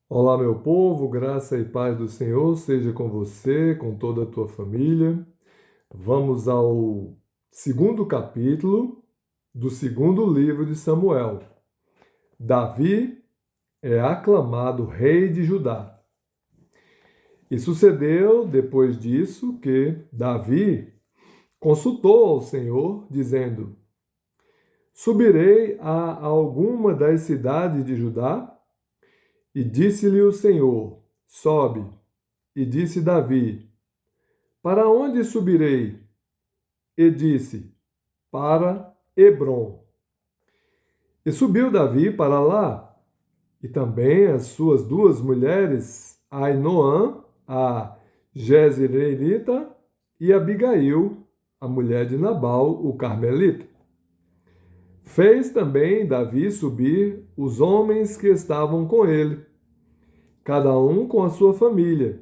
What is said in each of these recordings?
Olá, meu povo, graça e paz do Senhor seja com você, com toda a tua família. Vamos ao segundo capítulo do segundo livro de Samuel. Davi é aclamado rei de Judá. E sucedeu, depois disso, que Davi consultou ao Senhor, dizendo: Subirei a alguma das cidades de Judá? E disse-lhe o Senhor: Sobe. E disse Davi: Para onde subirei? E disse: Para Hebrom. E subiu Davi para lá, e também as suas duas mulheres, Ainoã, a Jezreelita, e Abigail, a mulher de Nabal, o carmelita. Fez também Davi subir os homens que estavam com ele, cada um com a sua família,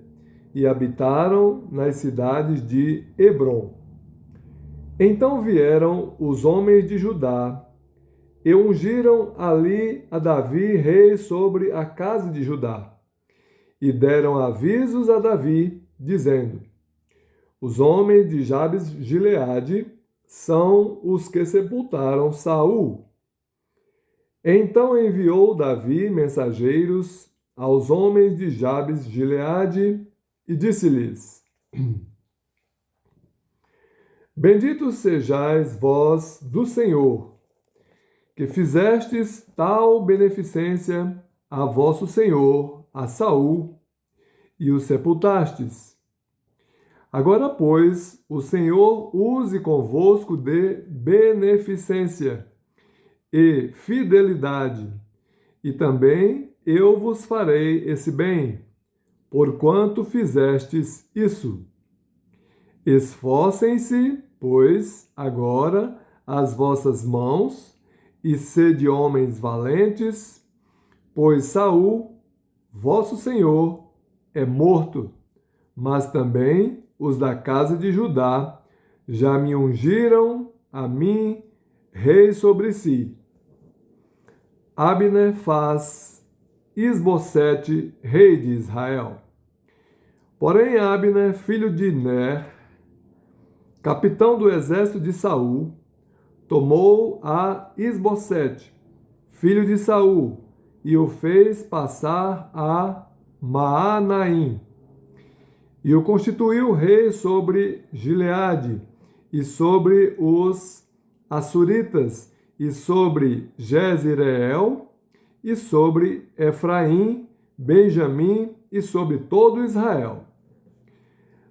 e habitaram nas cidades de Hebrom. Então vieram os homens de Judá e ungiram ali a Davi rei sobre a casa de Judá. E deram avisos a Davi, dizendo: Os homens de Jabes Gileade são os que sepultaram Saul. Então enviou Davi mensageiros aos homens de Jabes Gileade e disse-lhes: Benditos sejais vós do Senhor, que fizestes tal beneficência a vosso senhor, a Saul, e o sepultastes. Agora, pois, o Senhor use convosco de beneficência e fidelidade, e também eu vos farei esse bem, porquanto fizestes isso. Esforcem-se, pois, agora as vossas mãos, e sede homens valentes, pois Saul, vosso senhor, é morto, mas também os da casa de Judá já me ungiram a mim rei sobre si. Abner faz Isbosete rei de Israel. Porém Abner, filho de Ner, capitão do exército de Saul, tomou a Isbosete, filho de Saul, e o fez passar a Maanaim, e o constituiu rei sobre Gileade, e sobre os Assuritas, e sobre Jezreel, e sobre Efraim, Benjamim, e sobre todo Israel.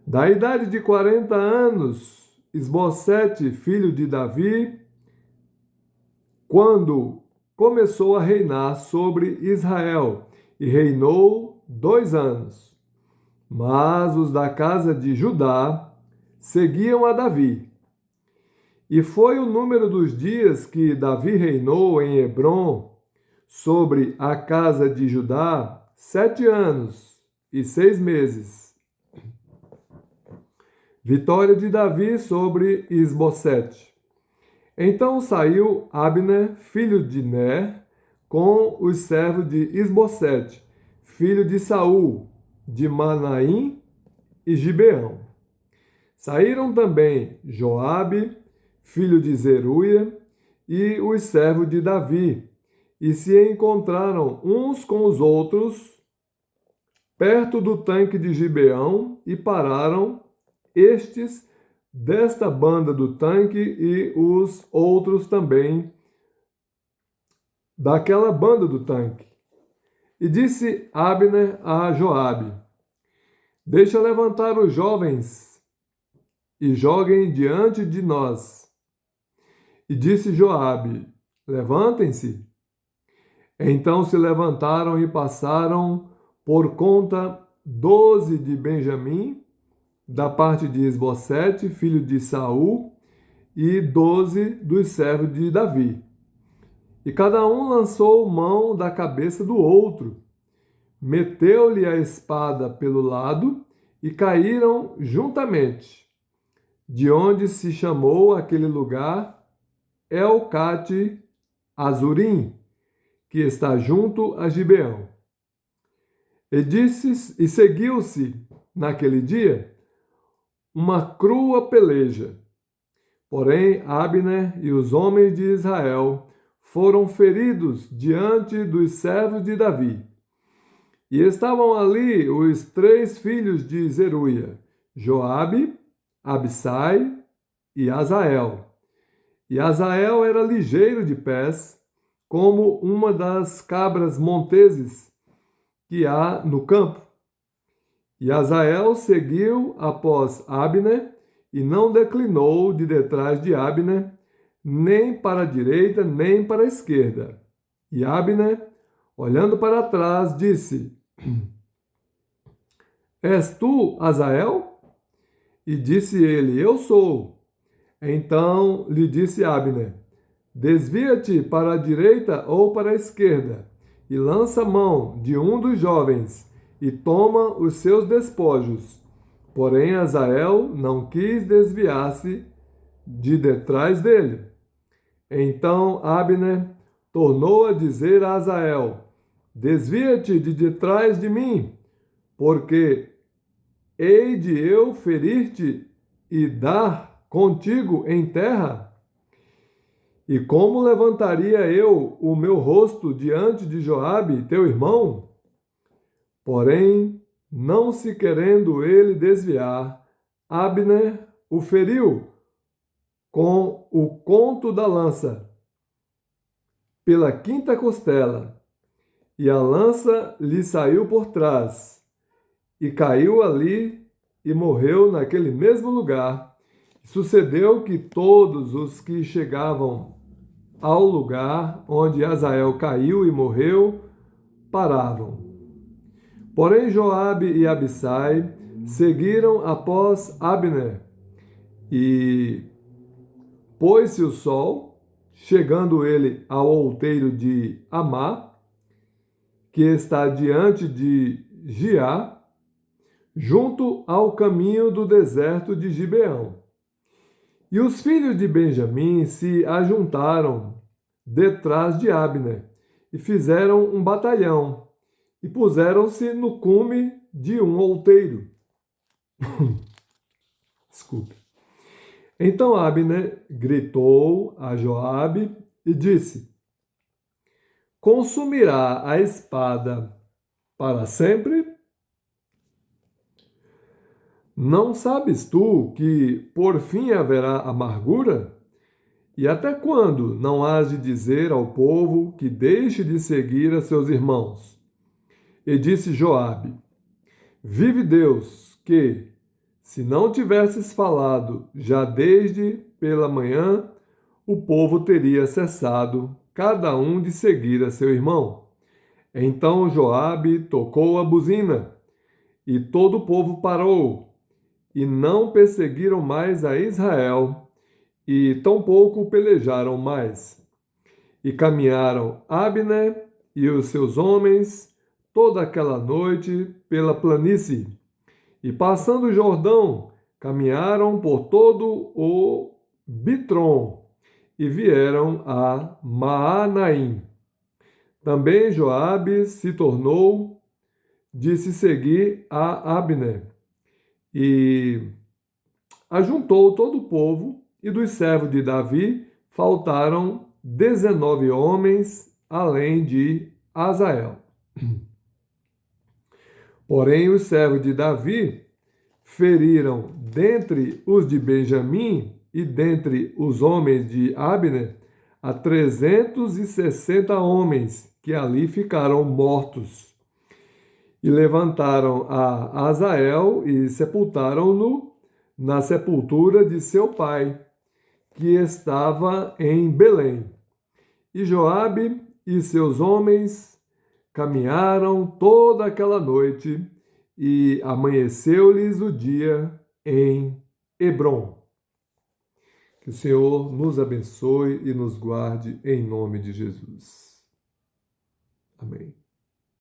Da idade de 40 anos, Isbosete, filho de Davi, quando começou a reinar sobre Israel, e reinou 2 anos. Mas os da casa de Judá seguiam a Davi. E foi o número dos dias que Davi reinou em Hebrom sobre a casa de Judá 7 anos e 6 meses. Vitória de Davi sobre Isbosete. Então saiu Abner, filho de Ner, com os servos de Isbosete, filho de Saul, de Manaim e Gibeão. Saíram também Joabe, filho de Zeruia, e os servos de Davi, e se encontraram uns com os outros perto do tanque de Gibeão, e pararam estes desta banda do tanque e os outros também daquela banda do tanque. E disse Abner a Joabe: Deixa levantar os jovens e joguem diante de nós. E disse Joabe: Levantem-se. Então se levantaram e passaram por conta 12 de Benjamim, da parte de Isbosete, filho de Saul, e 12 dos servos de Davi. E cada um lançou mão da cabeça do outro, meteu-lhe a espada pelo lado, e caíram juntamente, de onde se chamou aquele lugar Elcate Azurim, que está junto a Gibeão. E seguiu-se naquele dia uma crua peleja. Porém, Abner e os homens de Israel foram feridos diante dos servos de Davi. E estavam ali os 3 filhos de Zeruia, Joabe, Abissai e Azael. E Azael era ligeiro de pés, como uma das cabras monteses que há no campo. E Azael seguiu após Abner e não declinou de detrás de Abner, nem para a direita, nem para a esquerda. E Abner, olhando para trás, disse: És tu, Azael? E disse ele: Eu sou. Então lhe disse Abner: Desvia-te para a direita ou para a esquerda, e lança mão de um dos jovens, e toma os seus despojos. Porém, Azael não quis desviar-se de detrás dele. Então Abner tornou a dizer a Azael: Desvia-te de detrás de mim, porque hei de eu ferir-te e dar contigo em terra? E como levantaria eu o meu rosto diante de Joabe, teu irmão? Porém, não se querendo ele desviar, Abner o feriu com o conto da lança pela quinta costela, e a lança lhe saiu por trás, e caiu ali e morreu naquele mesmo lugar. Sucedeu que todos os que chegavam ao lugar onde Azael caiu e morreu paravam. Porém Joabe e Abissai seguiram após Abner, e pôs-se o sol, chegando ele ao outeiro de Amá, que está diante de Giá, junto ao caminho do deserto de Gibeão. E os filhos de Benjamim se ajuntaram detrás de Abner e fizeram um batalhão e puseram-se no cume de um outeiro. Desculpe. Então Abner gritou a Joabe e disse: Consumirá a espada para sempre? Não sabes tu que por fim haverá amargura? E até quando não hás de dizer ao povo que deixe de seguir a seus irmãos? E disse Joabe: Vive Deus, que, se não tivesses falado já desde pela manhã, o povo teria cessado, cada um de seguir a seu irmão. Então Joabe tocou a buzina, e todo o povo parou, e não perseguiram mais a Israel, e tampouco pelejaram mais. E caminharam Abner e os seus homens toda aquela noite pela planície, e passando o Jordão, caminharam por todo o Bitrom, e vieram a Maanaim. Também Joabe se tornou de se seguir a Abner, e ajuntou todo o povo, e dos servos de Davi faltaram 19 homens, além de Azael. Porém, os servos de Davi feriram dentre os de Benjamim e dentre os homens de Abner a 360 homens que ali ficaram mortos. E levantaram a Azael e sepultaram-no na sepultura de seu pai, que estava em Belém. E Joabe e seus homens caminharam toda aquela noite, e amanheceu-lhes o dia em Hebrom. Que o Senhor nos abençoe e nos guarde em nome de Jesus. Amém.